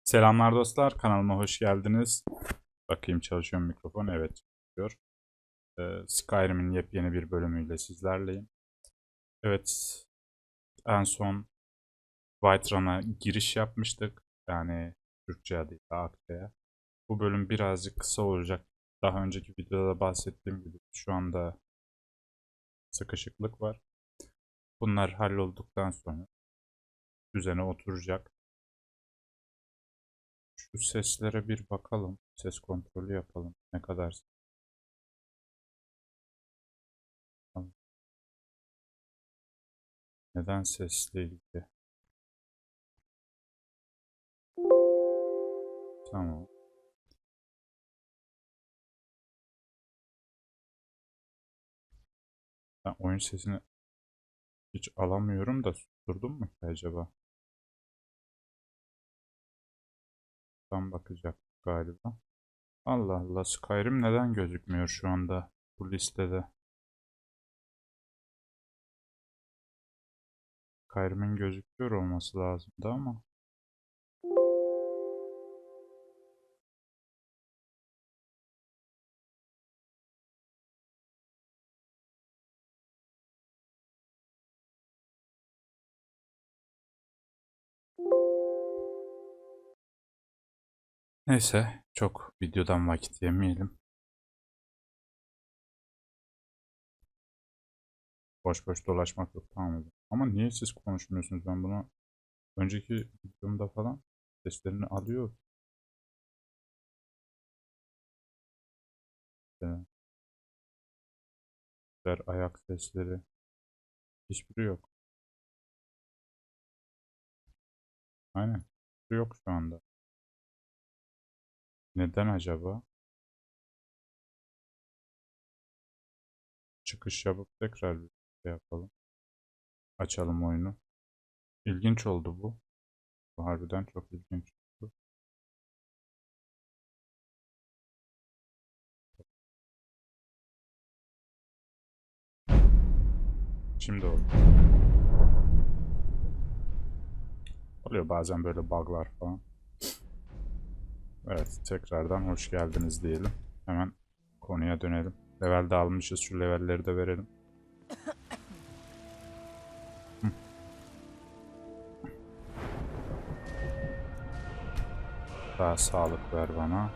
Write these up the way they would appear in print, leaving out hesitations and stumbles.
Selamlar dostlar, kanalıma hoş geldiniz. Bakayım çalışıyor mu mikrofon? Evet çalışıyor. Skyrim'in yepyeni bir bölümüyle sizlerleyim. Evet, en son White Run'a giriş yapmıştık. Yani Türkçe adıyla Akça'ya. Bu bölüm birazcık kısa olacak. Daha önceki videoda bahsettiğim gibi şu anda sıkışıklık var. Bunlar hallolduktan sonra düzene oturacak. Şu seslere bir bakalım. Ses kontrolü yapalım. Ne kadar neden sesle ilgili? Tamam. Ben oyun sesini hiç alamıyorum da susturdum mu ki acaba? Tam bakacak galiba. Allah Allah, Skyrim neden gözükmüyor şu anda bu listede? Skyrim'in gözüküyor olması lazımdı ama. Neyse, çok videodan vakit yemeyelim. Boş boş dolaşmak yok, tamam mı? Ama niye siz konuşmuyorsunuz? Ben bunu önceki videomda falan seslerini alıyor. Ayak sesleri hiçbiri yok. Aynen. Hiçbiri yok şu anda. Neden acaba? Çıkış yapıp tekrar bir şey yapalım. Açalım oyunu. İlginç oldu bu. Bu harbiden çok ilginç oldu. Şimdi oldu. Oluyor bazen böyle bug'lar falan. Evet, tekrardan hoş geldiniz diyelim. Hemen konuya dönelim. Level de almışız. Şu levelleri de verelim. Daha sağlık ver bana.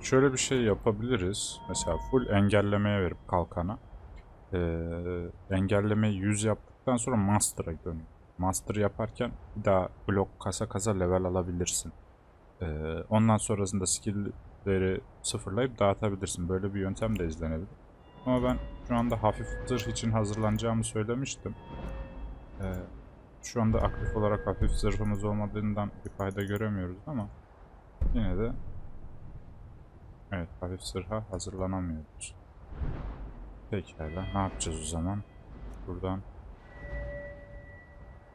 Şöyle bir şey yapabiliriz. Mesela full engellemeye verip kalkana. Engellemeyi 100 yaptıktan sonra Master'a dönüyor. Master yaparken bir daha blok kasa kasa level alabilirsin. Ondan sonrasında skill'leri sıfırlayıp dağıtabilirsin. Böyle bir yöntem de izlenebilir. Ama ben şu anda hafif zırh için hazırlanacağımı söylemiştim. Şu anda aktif olarak hafif zırhımız olmadığından bir fayda göremiyoruz ama yine de evet, hafif zırha hazırlanamıyoruz. Pekala, ne yapacağız o zaman? Buradan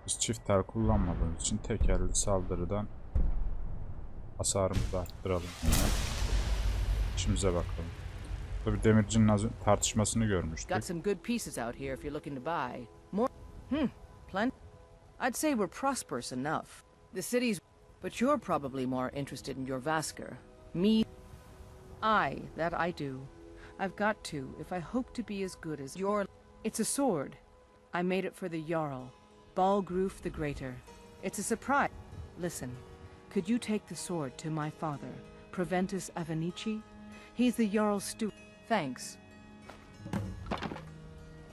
biz çift tel kullanmadığımız için tek elli saldırıdan hasarımızı arttıralım yine. İşimize bakalım. Tabii demircinin tartışmasını görmüştük. Got some good pieces out here if you're looking to buy. More? Plenty? I'd say we're prosperous enough. The city's... But you're probably more interested in your Vasker. Me? That I do. I've got to, if I hope to be as good as your... It's a sword. I made it for the Jarl. Balgruf the Greater. It's a surprise. Listen, could you take the sword to my father, Proventus Avenici? He's the Jarl's steward. Thanks.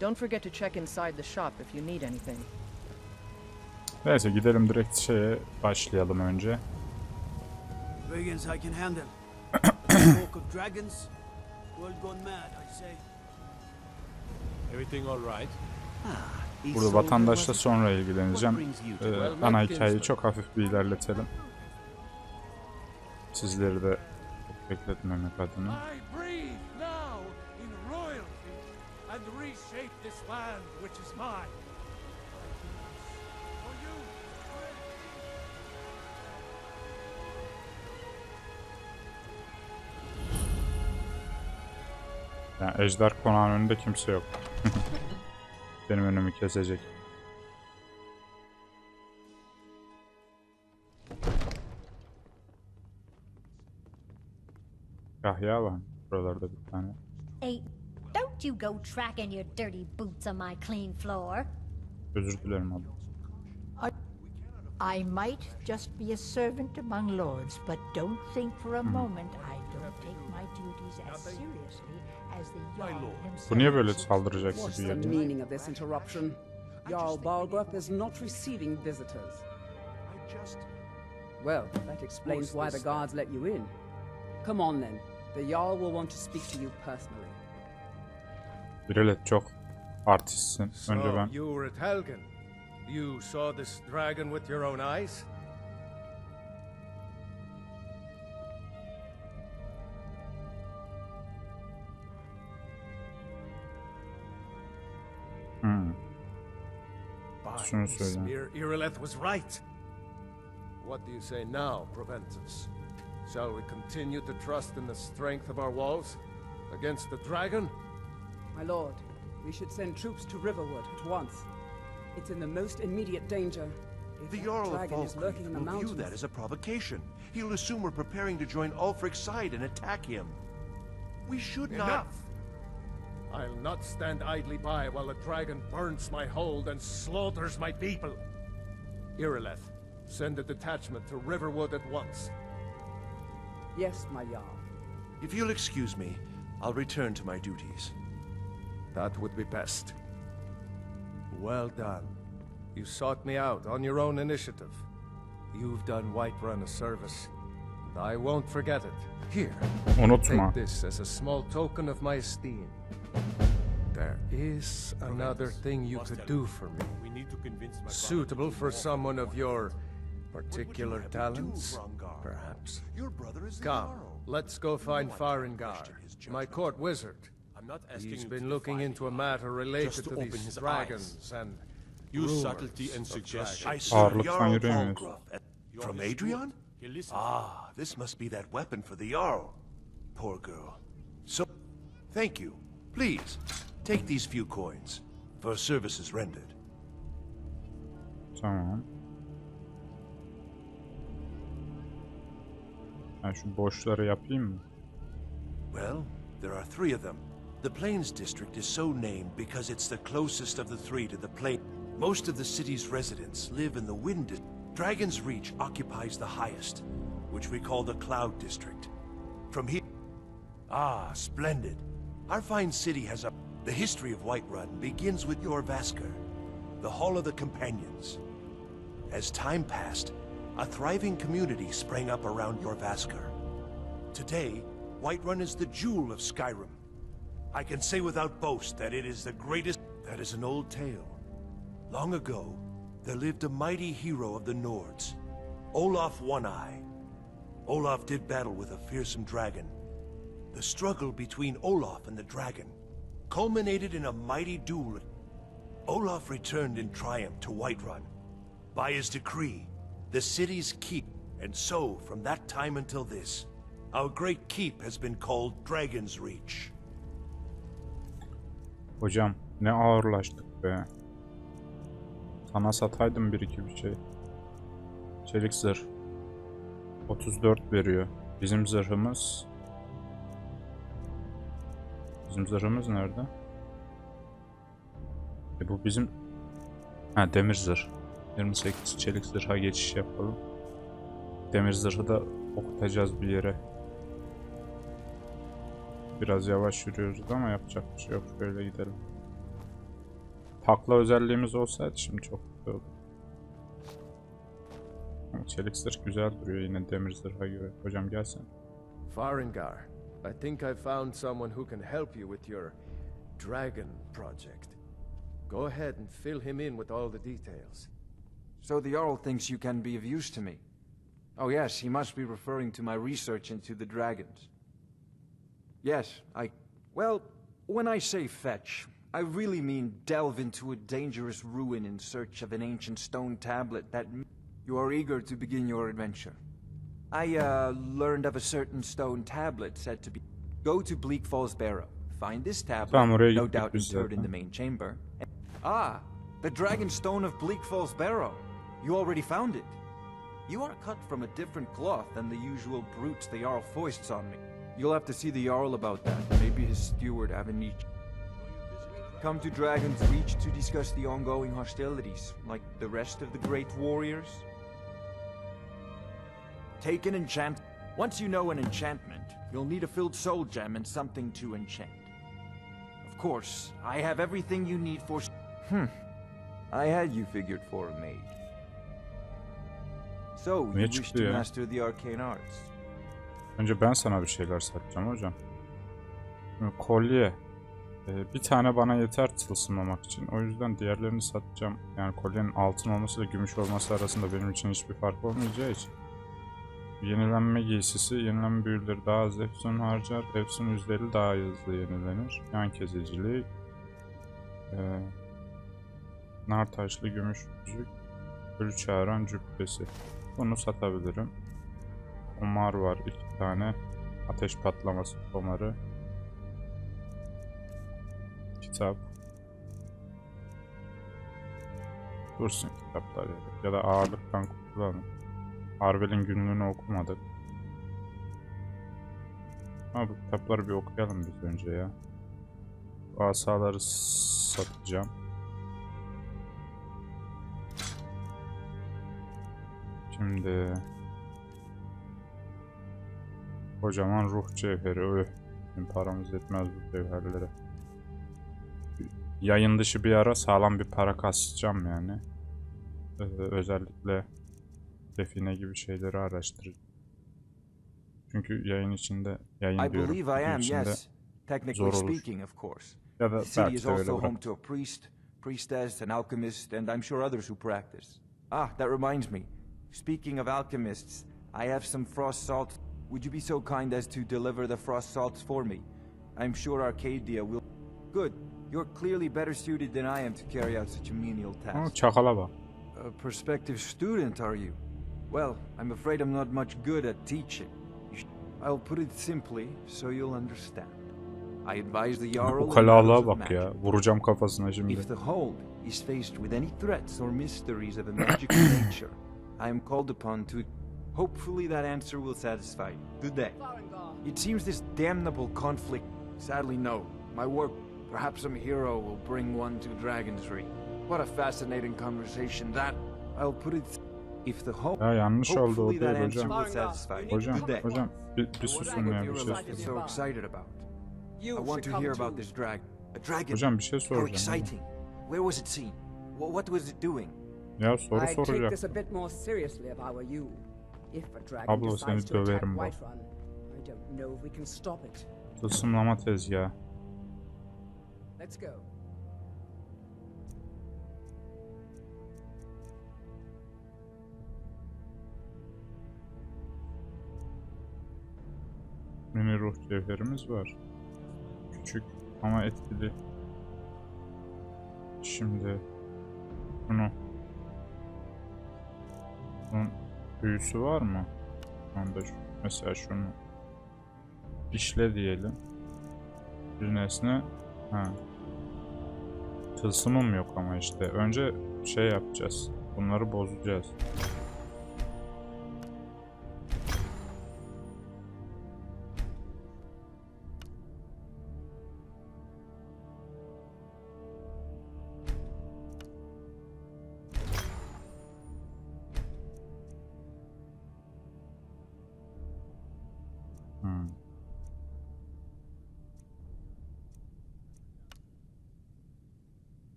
Don't forget to check inside the shop if you need anything. Neyse, gidelim direkt şeye başlayalım önce. Dragons I can handle. Talk of dragons, world gone mad, I say. Everything all right? Burada vatandaşla sonra ilgileneceğim. Ana hikayeyi çok hafif bir ilerletelim. Sizleri de çok bekletmemek adına. I breathe now in royalty and reshape this land which is mine. For you. Yani ejder konağın önünde kimse yok. Benim önümü kesecek. Kahya var buralarda bir tane. Hey, don't you go tracking your dirty boots on my clean floor. Özür dilerim abla. I might just be a servant among lords, but don't think for a moment I don't take my duties as seriously as the Jarl himself. Bu niye böyle saldıracak What's gibi the geliyor? meaning of this interruption? Jarl Balgrup is not receiving visitors. Well, that explains why the guards let you in. Come on then. The Jarl will want to speak to you personally. Birelet çok artistsin. Önce ben. So, you were at Helgen. You saw this dragon with your own eyes? Şunu söyle. Irileth was right. What do you say now, Proventus? Shall we continue to trust in the strength of our walls against the dragon? My lord, we should send troops to Riverwood at once. It's in the most immediate danger. If The that Jarl of dragon is lurking in the Falkreath will view mountains, that as a provocation. He'll assume we're preparing to join Ulfric's side and attack him. We should not... Enough! I'll not stand idly by while the dragon burns my hold and slaughters my people. Irileth, send a detachment to Riverwood at once. yes, my Jarl. If you'll excuse me, I'll return to my duties. That would be best. Well done. You sought me out on your own initiative. You've done Whiterun a service, and I won't forget it. Here, Unutma. take this as a small token of my esteem. There is another thing you could do for me. Suitable for someone of your particular talents, perhaps. Your brother is the Come, Jarl. let's go find Farengar, my court wizard. He's been looking into a matter related to these dragons and Use rumors subtlety and of suggestion. I serve Ağırlıktan Jarl yürüyemiyoruz. Falkreath. From Adrian? Ah, this must be that weapon for the Jarl. Poor girl. So, thank you. Please, take these few coins for services rendered. Tamam. Ben şu boşları yapayım mı? Well, there are three of them. The Plains District is so named because it's the closest of the three to the plain. Most of the city's residents live in the Wind District. Dragon's Reach occupies the highest, which we call the Cloud District. From here... Ah, splendid. Our fine city has a... The history of Whiterun begins with your Vasker, the Hall of the Companions. As time passed, a thriving community sprang up around your Vasker. Today, Whiterun is the jewel of Skyrim. I can say without boast that it is the greatest... That is an old tale. Long ago, there lived a mighty hero of the Nords, Olaf One-Eye. Olaf did battle with a fearsome dragon. The struggle between Olaf and the dragon culminated in a mighty duel. Olaf returned in triumph to Whiterun. By his decree, the city's keep, and so, from that time until this, our great keep has been called Dragon's Reach. Hocam ne ağırlaştık be. Sana sataydım bir iki bir şey. Çelik zırh. 34 veriyor. Bizim zırhımız... Bizim zırhımız nerede? Bu bizim... Ha, demir zırh. 28 çelik zırha geçiş yapalım. Demir zırhı da okutacağız bir yere. Biraz yavaş yürüyoruz ama yapacak bir şey yok. Şöyle gidelim. Takla özelliğimiz olsaydı şimdi çok güzel olurdu. Çelik zırh güzel duruyor yine demir zırha göre. Hocam gelsen. Farengar, I think I found someone who can help you with your dragon project. Go ahead and fill him in with all the details. So the Jarl thinks you can be of use to me. Oh yes, he must be referring to my research into the dragons. Yes, well, when I say fetch, I really mean delve into a dangerous ruin in search of an ancient stone tablet that... You are eager to begin your adventure. I learned of a certain stone tablet said to be... Go to Bleak Falls Barrow, find this tablet, Tamam, oraya no gittik doubt biz interred in zaten. the main chamber. Ah, the Dragon Stone of Bleak Falls Barrow. You already found it. You are cut from a different cloth than the usual brutes the Jarl foists on me. You'll have to see the Jarl about that. Maybe his steward Avanic. Come to Dragon's Reach to discuss the ongoing hostilities, like the rest of the great warriors. Take an enchant. Once you know an enchantment, you'll need a filled soul gem and something to enchant. Of course, I have everything you need for... I had you figured for a maid. So, you Ne wish çıktı to ya? master the arcane arts. Önce ben sana bir şeyler satacağım hocam. Şimdi kolye. Bir tane bana yeter tılsımlamak için. O yüzden diğerlerini satacağım. Yani kolyenin altın olması ile gümüş olması arasında benim için hiçbir fark olmayacağı için. Yenilenme giysisi, yenilenme büyüleri daha az efsun harcar. Efsun yüzdeli daha hızlı yenilenir. Yan kesicilik. Nar taşlı gümüş yüzük. Ölü çağıran cübbesi. Bunu satabilirim. Omar var 2 tane. Ateş patlaması omarı. Kitap. Dursun kitaplar ya da ağırlıktan kurtulalım. Harvel'in günlüğünü okumadık. Ama bu kitapları bir okuyalım biz önce ya. Asaları satacağım. Şimdi kocaman ruh cevheri. Bizim paramız yetmez bu cevherlere. Yayın dışı bir ara sağlam bir para kasacağım yani. Özellikle define gibi şeyleri araştıracağım. Çünkü yayın içinde, I believe I am, içinde yes. Technically zor olur. speaking, of course. Ya da The city belki is de öyle also home bırak. to a priest, priestess, an alchemist, and I'm sure others who practice. Ah, that reminds me. Speaking of alchemists, I have some frost salt. Would you be so kind as to deliver the frost salts for me? I'm sure Arcadia will... Good. You're clearly better suited than I am to carry out such a menial task. Çakala bak. A prospective student, are you? Well, I'm afraid I'm not much good at teaching. I'll put it simply so you'll understand. I advise the Jarl in Ukalalığa matters of bak magic. ya. Vuracağım kafasına şimdi. If the hold is faced with any threats or mysteries of a magical nature, I am called upon to... Hopefully that answer will satisfy you. Good day. It seems this damnable conflict... Sadly, no. My work, perhaps some hero will bring one to Dragon's Reach. What a fascinating conversation that... I'll put it... If the hold... Ya yanlış oldu o Hopefully that değil answer hocam. will satisfy you. Hocam, Good day. hocam bir susun ya bir You're şey like soracağım. so excited about. I want to hear about this dragon. A dragon? Hocam bir şey How soracağım. exciting. Where was it seen? What was it doing? Ya soru I'd take soracak. this a bit more seriously if I were you. If a dragon Abla seni decides to attack döverim bak. Whiterun, I don't know if we can stop it. Tılsımlama tezgahı. Let's go. Mini ruh cevherimiz var. Küçük ama etkili. Şimdi bunu bunun büyüsü var mı? Mesela şunu işle diyelim. Bir nesne. Tılsımım yok ama işte. Önce şey yapacağız. Bunları bozacağız.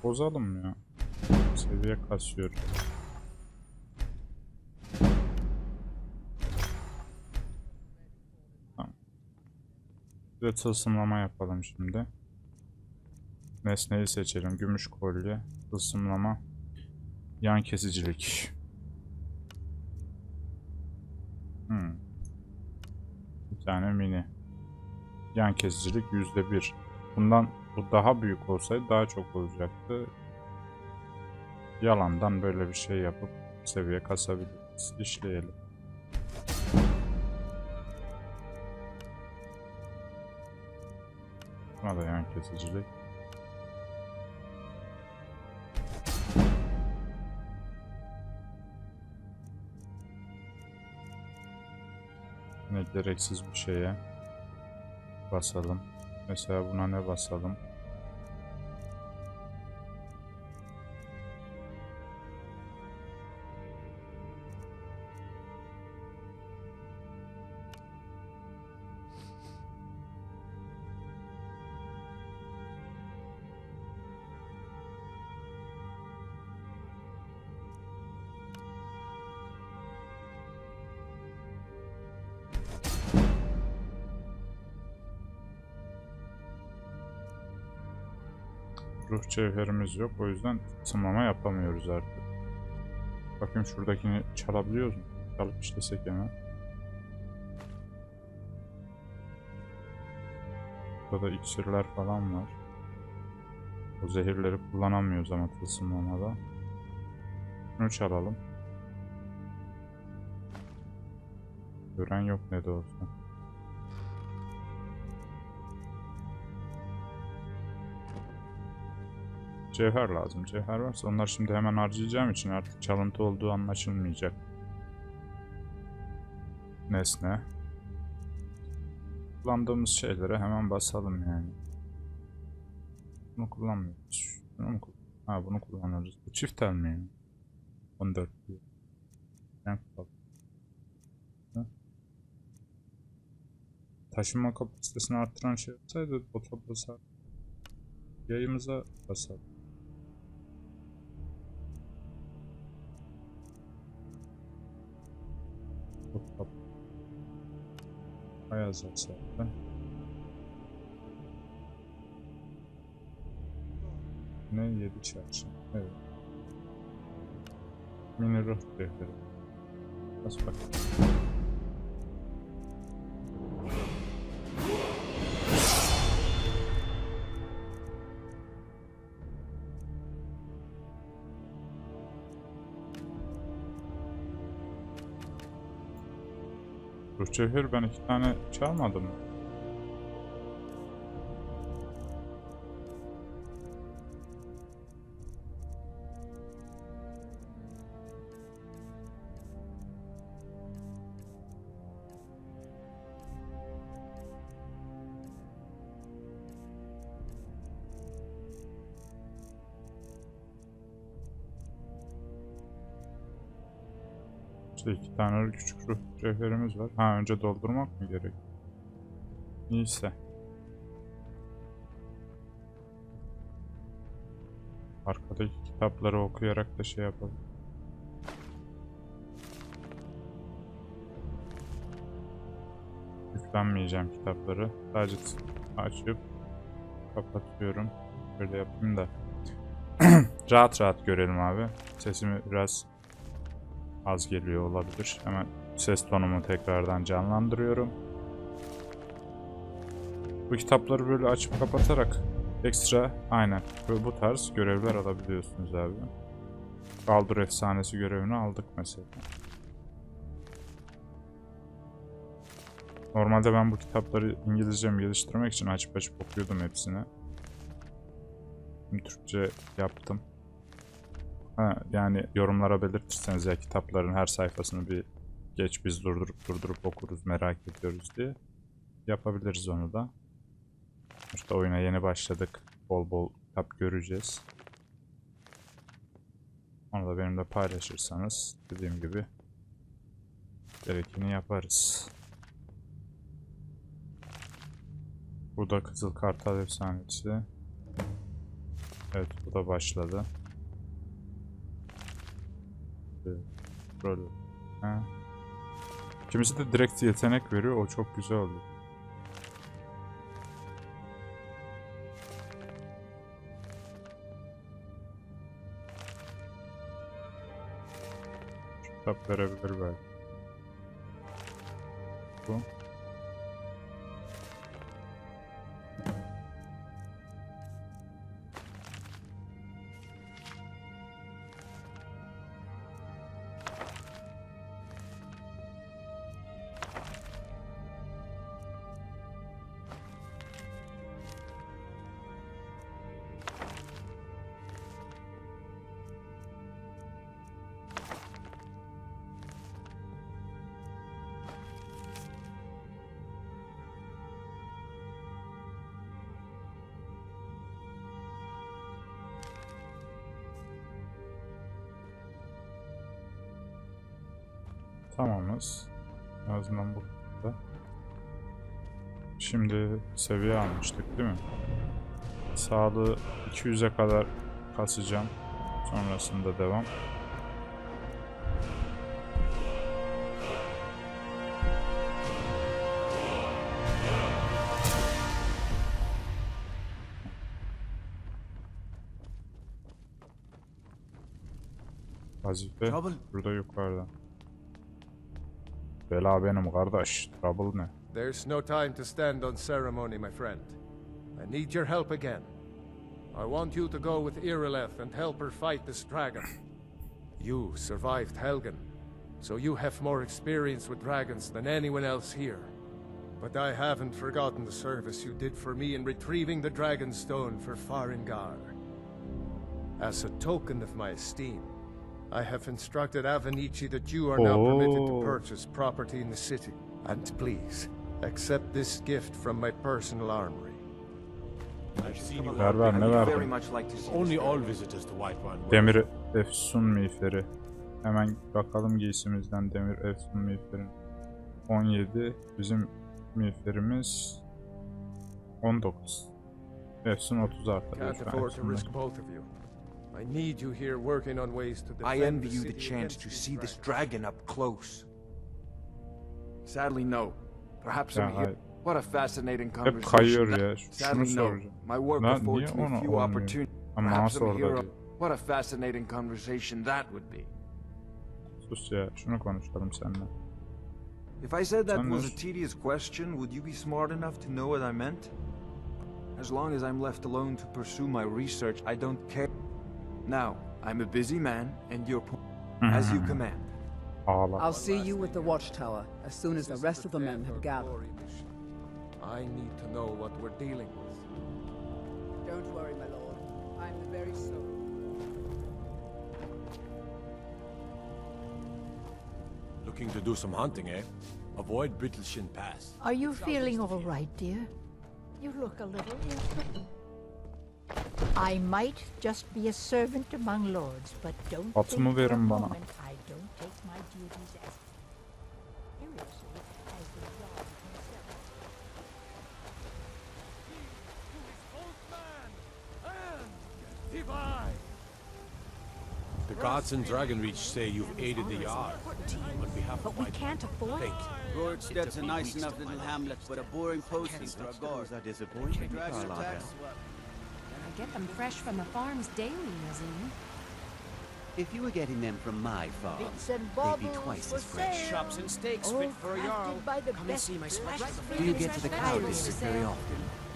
Bozalım ya. Seviye kasıyor. Tamam. Bir de tılsımlama yapalım şimdi. Nesneyi seçelim. Gümüş kolye, tılsımlama, yan kesicilik. Bir tane mini. Yan kesicilik %1. Bundan bu daha büyük olsaydı daha çok olacaktı. Yalandan böyle bir şey yapıp seviye kasabiliriz. İşleyelim. Buna da yan kesicilik. Yine gereksiz bir şeye basalım. Mesela buna ne basalım? Ruh cevherimiz yok, o yüzden tınlama yapamıyoruz artık. Bakayım şuradakini çalabiliyoruz mu? Çalıp işlesek hemen. Burada iksirler falan var. O zehirleri kullanamıyoruz ama tılsımlamada. Şunu çalalım. Gören yok ne de olsa. Cevher lazım. Cevher varsa onlar şimdi hemen harcayacağım için artık çalıntı olduğu anlaşılmayacak. Nesne. Kullandığımız şeylere hemen basalım yani. Bunu kullanmıyoruz. Bunu mu ha, bunu kullanırız. Bu çift tel mi yani? 14 diyor. Taşınma kapasitesini arttıran şey olsaydı bota basar. Yayımıza basar. Ayaz zaten. Ne 7 çarşı. Evet. Mini ruh cevheri. Bas bak. Ruh cevheri ben 2 tane çalmadım. İşte 2 tane küçük ruh cevherimiz var. Ha, önce doldurmak mı gerek? Neyse. Arkadaki kitapları okuyarak da şey yapalım. Yüklenmeyeceğim kitapları. Sadece açıp kapatıyorum. Böyle yapayım da rahat rahat görelim abi. Sesimi biraz az geliyor olabilir. Hemen ses tonumu tekrardan canlandırıyorum. Bu kitapları böyle açıp kapatarak ekstra aynen bu tarz görevler alabiliyorsunuz abi. Baldur efsanesi görevini aldık mesela. Normalde ben bu kitapları İngilizcemi geliştirmek için açıp okuyordum hepsini. Şimdi Türkçe yaptım. Ha, yani yorumlara belirtirseniz ya kitapların her sayfasını bir geç biz durdurup okuruz, merak ediyoruz diye yapabiliriz onu da. İşte oyuna yeni başladık. Bol bol kitap göreceğiz. Onu da benimle paylaşırsanız dediğim gibi gerekeni yaparız. Bu da Kızıl Kartal efsanesi. Evet, bu da başladı. Böyle. Ha. Kimisi de direkt yetenek veriyor. O çok güzel oluyor. Kitap verebilir belki. Bu. Tamamız. En azından bu. Şimdi seviye almıştık değil mi? Sağlığı 200'e kadar kasacağım. Sonrasında devam. Vazife burada yukarıda. Bela benim kardeş. Trouble ne? There's no time to stand on ceremony, my friend. I need your help again. I want you to go with Irileth and help her fight this dragon. You survived Helgen, so you have more experience with dragons than anyone else here. But I haven't forgotten the service you did for me in retrieving the dragon stone for Farengar. As a token of my esteem, I have instructed Avenici that you are now permitted to purchase property in the city. And please, accept this gift from my personal armory. Ver ne verdin? Only all visitors to Whiterun. Demir efsun miğferi. Hemen bakalım giysimizden demir efsun miğferi. 17. Bizim miğferimiz 19. Efsun 30 artırıyor. I need you here working on ways to defend I envy the you the city chance against to these see this dragons. dragon up close. Sadly, no. Perhaps Ya, I'm here. What a fascinating hep conversation. kayıyor ya. Şunu Sadly, no. soracağım. My work Lan affords niye me onu few olmuyor? opportunities. Ama Perhaps nasıl I'm orada here. diyor. What a fascinating conversation that would be. Sus ya. Şunu konuşalım seninle. If I said that Sen was ne- a tedious question, would you be smart enough to know what I meant? As long as I'm left alone to pursue my research, I don't care. Now, I'm a busy man, and you're as you command. Ağla. I'll see you with the watchtower as soon as the rest of the men have gathered. I need to know what we're dealing with. Don't worry, my lord. I'm the very soul. Looking to do some hunting, eh? Avoid Brittleshin Pass. Are you feeling all right, dear? You look a little ill. I might just be a servant among lords, but don't Atımı think for a verin bana. moment I don't take my duties as seriously as the Jarl himself. The gods and Dragon Reach say you've aided the Jarl on behalf of But we can't afford it. Roriksted's a nice enough little hamlet, but a boring posting for a guard. Dragon attacks, well, I get them fresh from the farms daily, Nazim. If you were getting them from my farm, Bits and they'd baubles be twice for as fresh. sale. chops and steaks All fit for a Jarl. crafted by the Come and best see my flesh special. Do you get to the Cloud District very often?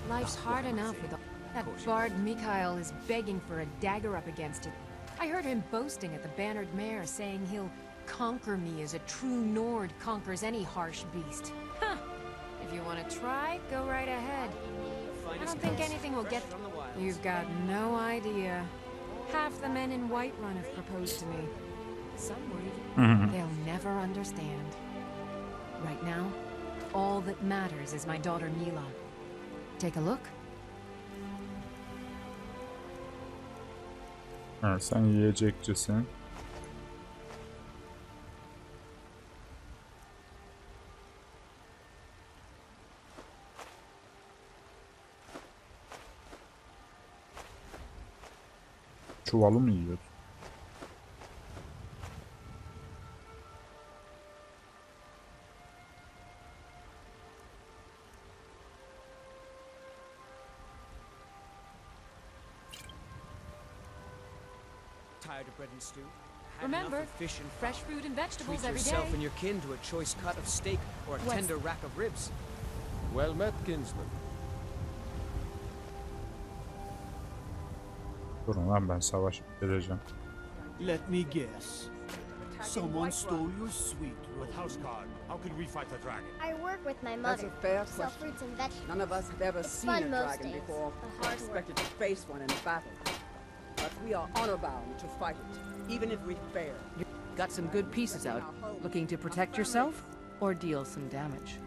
Life's hard enough with all that bard Mikhail is begging for a dagger up against it. I heard him boasting at the Bannered Mare, saying he'll conquer me as a true Nord conquers any harsh beast. Huh. If you want to try, go right ahead. I don't think anything will get... You've got no idea. Half the men in Whiterun have proposed to me. Some worry they'll never understand. Right now, all that matters is my daughter Mila. Take a look. Ha, sen yiyecekçisin. Çuvalı mı yiyor? Tired of bread and stew? Had Remember, enough of fish and fresh fowl? fruit and vegetables Treat every day. yourself and your kin to a choice cut of steak or a What's- tender rack of ribs. Well met, kinsman. Durun lan ben savaş edeceğim. Let me guess. Someone stole your sweet With Houseguard, how can we fight a dragon? I work with my That's mother. a fair Sell question. fruits and vegetables. None of us have ever It's seen a fun most dragon days, before, but or hard expected to face one in battle. But we are honor-bound to fight it, even if we fail. Got some good pieces out. Looking to protect yourself or deal some damage?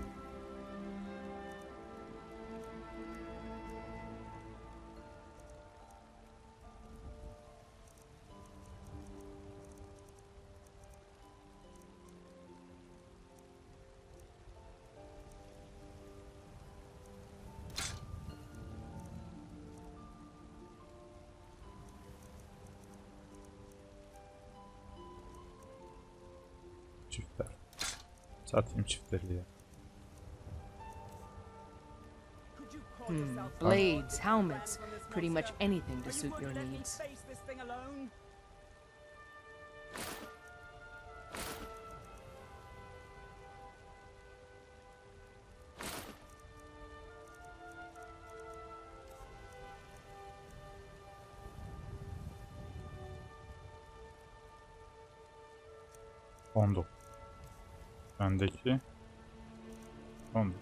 Satayım çiftleri ya. Blades, helmets, pretty much anything to suit your needs. Bendeki 19.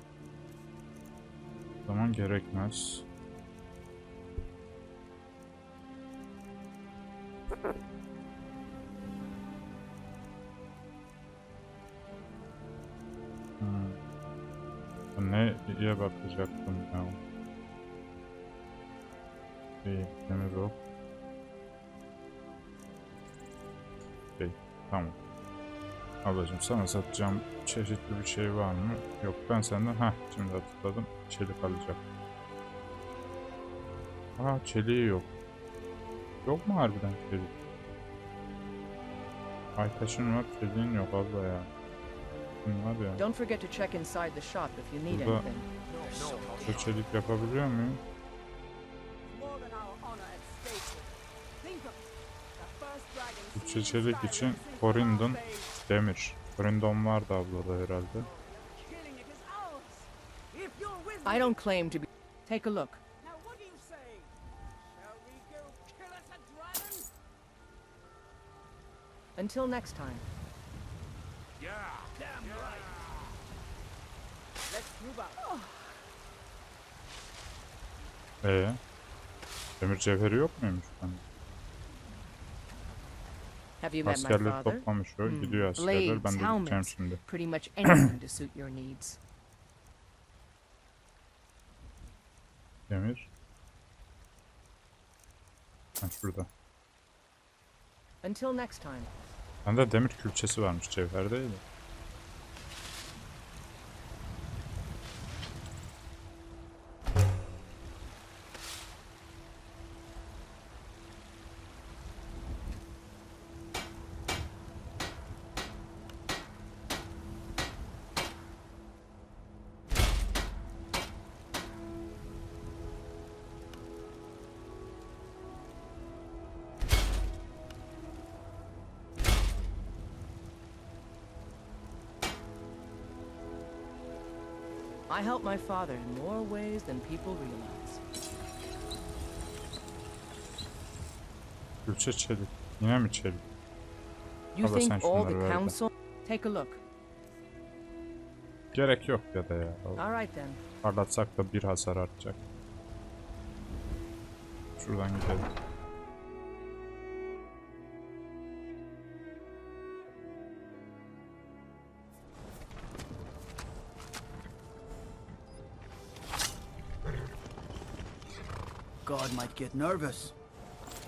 O zaman gerekmez. Neye bakacaktım ya? Demir yok. Tamam. Ablacığım sana satacağım çeşitli bir şey var mı? Yok, ben senden şimdi hatırladım. Çelik alacak. Çeliği yok. Yok mu harbiden çelik? Ay taşın var, çeliğin yok abla ya. Var ya. Don't forget to check inside the shop if you need Burada anything. çelik yapabiliyor muyum? Türkçe çelik için Corindon demir. Corindon vardı ablada herhalde. I don't claim to be. Take a look. Until next time. Demir cevheri yok muymuş? Have you met my Askerleri father? toplamış o. Gidiyor askerler. Ben de gideceğim şimdi. Pretty much anything to suit your needs. Demir. Şurada. Until next time. Bende demir külçesi varmış, cevher değil mi? I help my father in more ways than people realize. Külçe çelik. Yine mi çelik? You Abla sen think all şunları the ver de. council? Take a look. Gerek yok ya da ya. All right then. Parlatsak da bir hasar artacak. Şuradan gidelim. God might get nervous.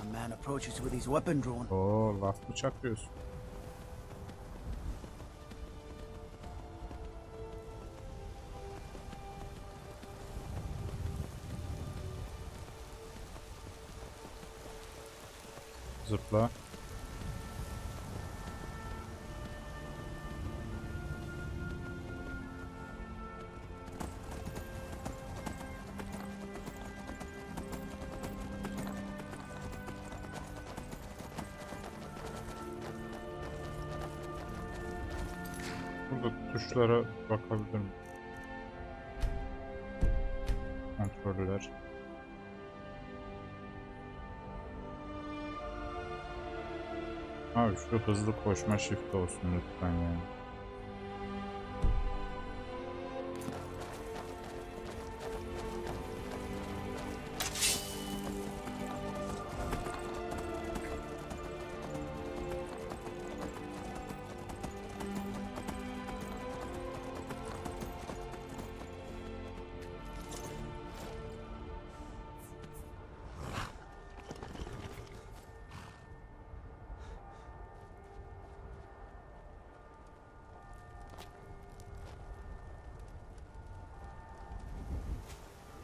A man approaches with his weapon drawn. Laf mı çakıyorsun? Zıpla. Burada tuşlara bakabilirim. Kontroller. Abi şu hızlı koşma shift olsun lütfen yani.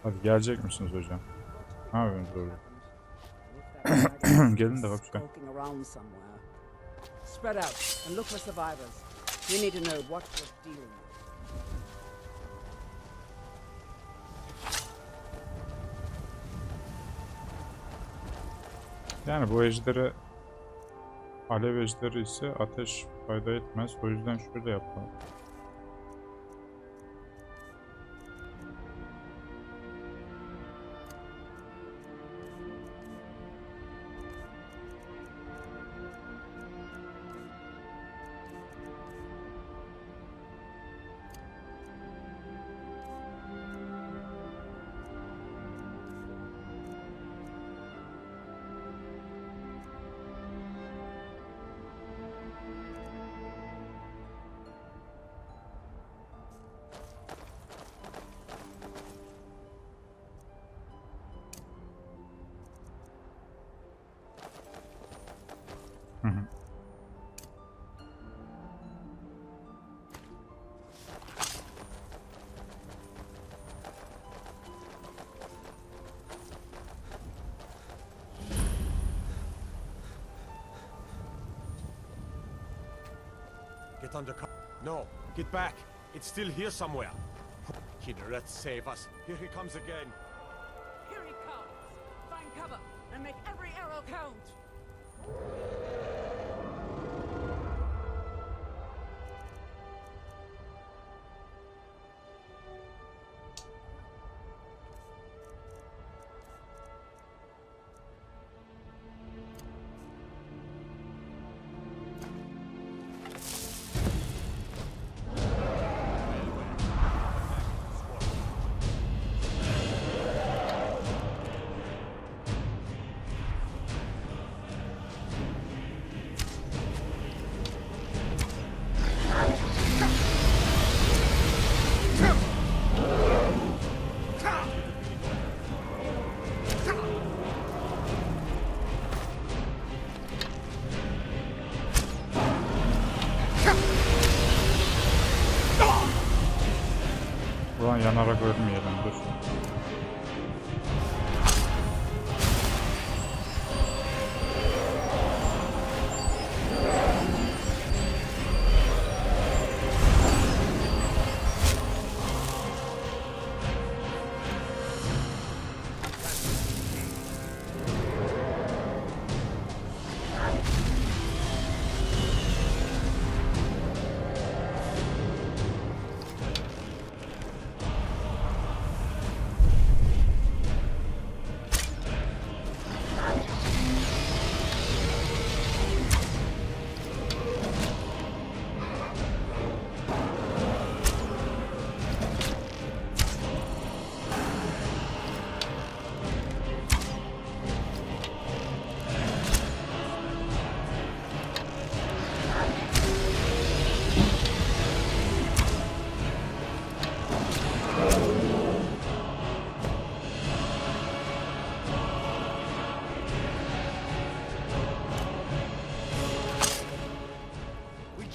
Hadi gelecek misiniz hocam? Ne yapıyorsunuz orada? Gelin de bak şu. Skulking around somewhere. Spread out and look for survivors. We need to know what we're dealing with. Yani bu ejderi, alev ejderi ise ateş fayda etmez. O yüzden şöyle yapalım. Get under cover. No, get back. It's still here somewhere. Kidret, save us. Here he comes again. Here he comes! Find cover and make every arrow count! Ulan yanarak ölmeyelim, dur.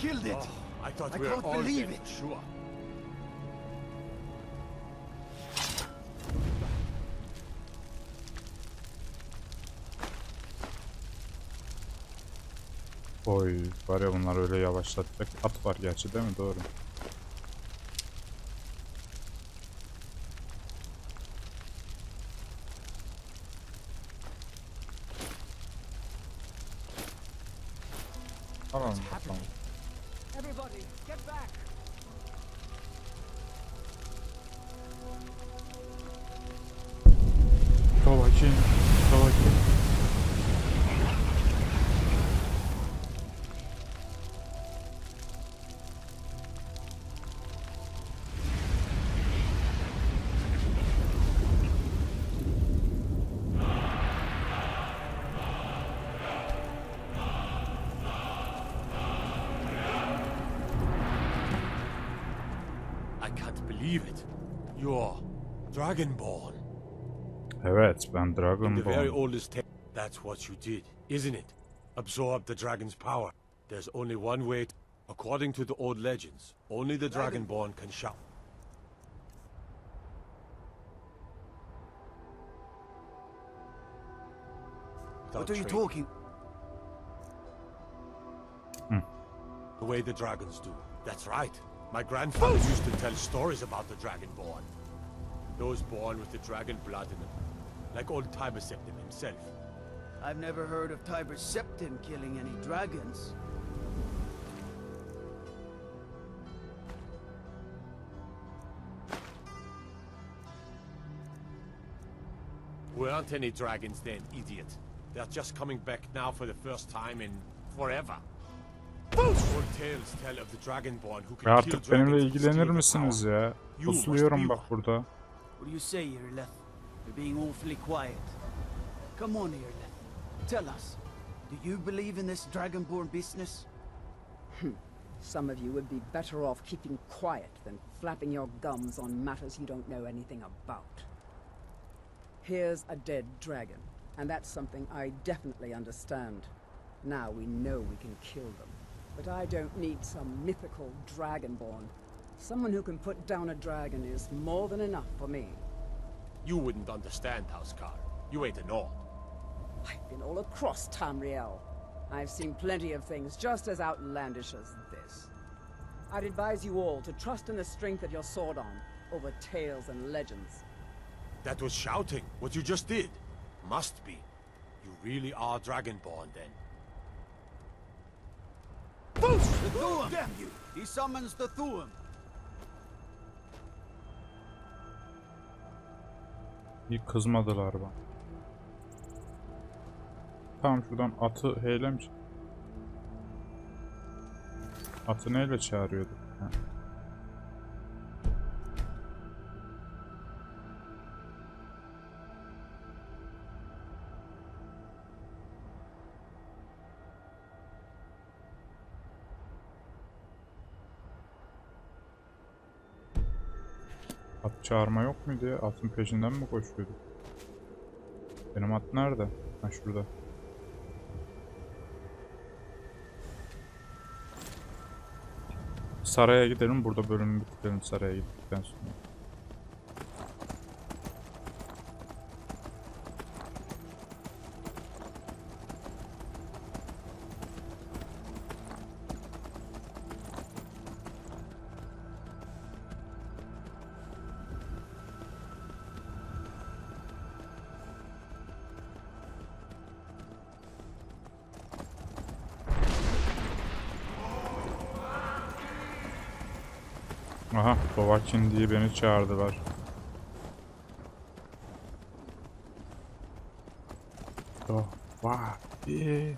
Killed it! Oh, I thought we were all dead, sure. Oy, var ya bunlar öyle yavaşlatacak. At var gerçi değil mi? Doğru. Tamam, tamam. Everybody, get back! Dovahkiin, Dovahkiin. Believe it. You're Dragonborn. Evet, ben In the very Dragonborn. oldest tale, that's what you did, isn't it? Absorb the dragon's power. There's only one way. According to the old legends, only the Dragonborn can shout. What are you talking? The way the dragons do. That's right. My grandfather used to tell stories about the Dragonborn. Those born with the dragon blood in them. Like old Tiber Septim himself. I've never heard of Tiber Septim killing any dragons. We aren't any dragons then, idiot. They're just coming back now for the first time in forever. Old tales tell of the Dragonborn who Ya can kill artık benimle dragons to ilgilenir steal the misiniz power. ya? You must Usluyorum be bak one. burada. What do you say, Irileth? You're being awfully quiet. Come on, Irileth. Tell us. Do you believe in this Dragonborn business? Some of you would be better off keeping quiet than flapping your gums on matters you don't know anything about. Here's a dead dragon, and that's something I definitely understand. Now we know we can kill them. But I don't need some mythical dragonborn. Someone who can put down a dragon is more than enough for me. You wouldn't understand, Housecar. You ain't a Nord. I've been all across Tamriel. I've seen plenty of things just as outlandish as this. I'd advise you all to trust in the strength of your sword arm over tales and legends. That was shouting, what you just did. Must be. You really are Dragonborn, then. The Thuum! Damn you! He summons the Thuum! Bir kızmadılar bana. Tamam şuradan atı heylemiş. Atı neyle çağırıyorduk? Ha. At çağırma yok muydu ya? Atın peşinden mi koşuyorduk? Benim at nerede? Ha şurada. Saraya gidelim. Burada bölümü bitirelim saraya gittikten sonra. Aha, Dovahkiin diye beni çağırdılar. Dovahkiin.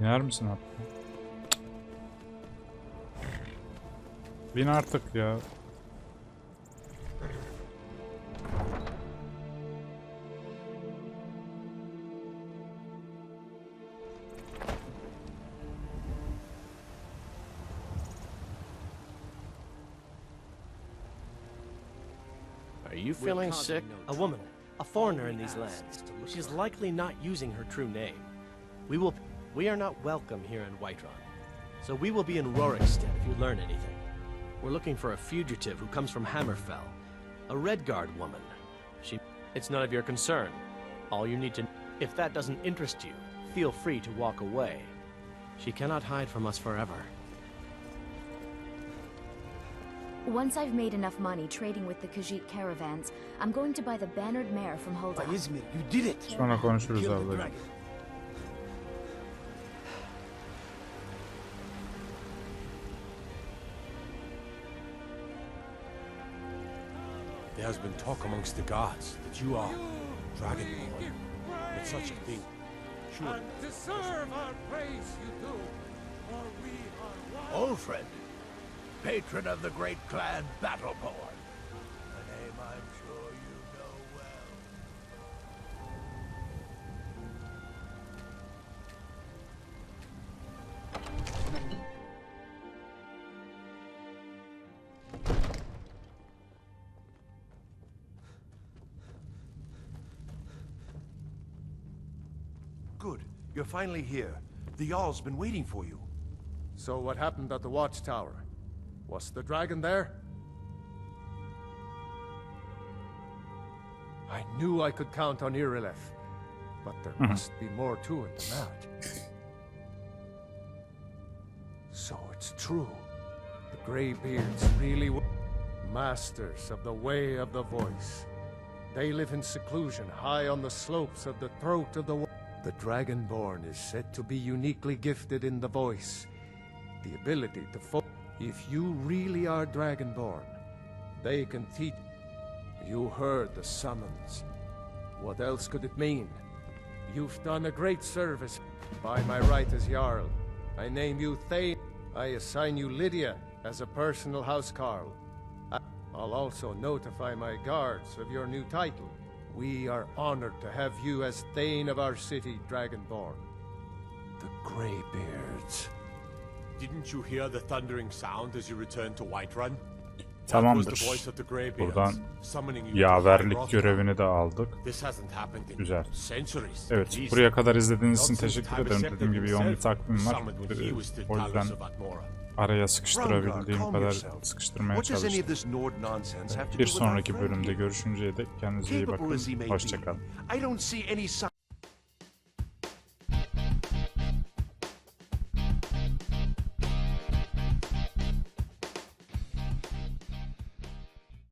İner misin hatta? Bin artık ya. Are you feeling sick? A woman, a foreigner in these lands. She's likely not using her true name. We are not welcome here in Whiterun. So we will be in Rorikstead if you learn anything. We're looking for a fugitive who comes from Hammerfell. A Redguard woman. It's none of your concern. All you need to... If that doesn't interest you, feel free to walk away. She cannot hide from us forever. Once I've made enough money trading with the Khajiit caravans, I'm going to buy the bannered mare from Hulda. Izmir, you did it! Sonra konuşuruz ablacığım. There has been talk amongst the gods that you are Dragonborn. But such a thing. Sure. And deserve our praise you do, for we are one. Old friend, patron of the great clan Battleborn. A name I'm sure you know well. Good. You're finally here. The Jarl's been waiting for you. So what happened at the watchtower? Was the dragon there? I knew I could count on Irileth, but there must be more to it than that. So it's true. The Greybeards really were masters of the way of the voice. They live in seclusion high on the slopes of the throat of the The Dragonborn is said to be uniquely gifted in the voice, the ability to If you really are Dragonborn, they can teach. You heard the summons. What else could it mean? You've done a great service. By my right as Jarl, I name you Thane. I assign you Lydia as a personal housecarl. I'll also notify my guards of your new title. We are honored to have you as Thane of our city, Dragonborn. The Greybeards. Didn't you hear the thundering sound as you returned to Whiterun? Tamamdır. Buradan yaverlik görevini de aldık. Güzel. Evet, buraya kadar izlediğiniz için teşekkür ederim. Dediğim gibi yoğun bir takvim var. O yüzden araya sıkıştırabildiğim kadar sıkıştırmaya çalıştım. Bir sonraki bölümde görüşünceye dek kendinize iyi bakın. Hoşça kalın.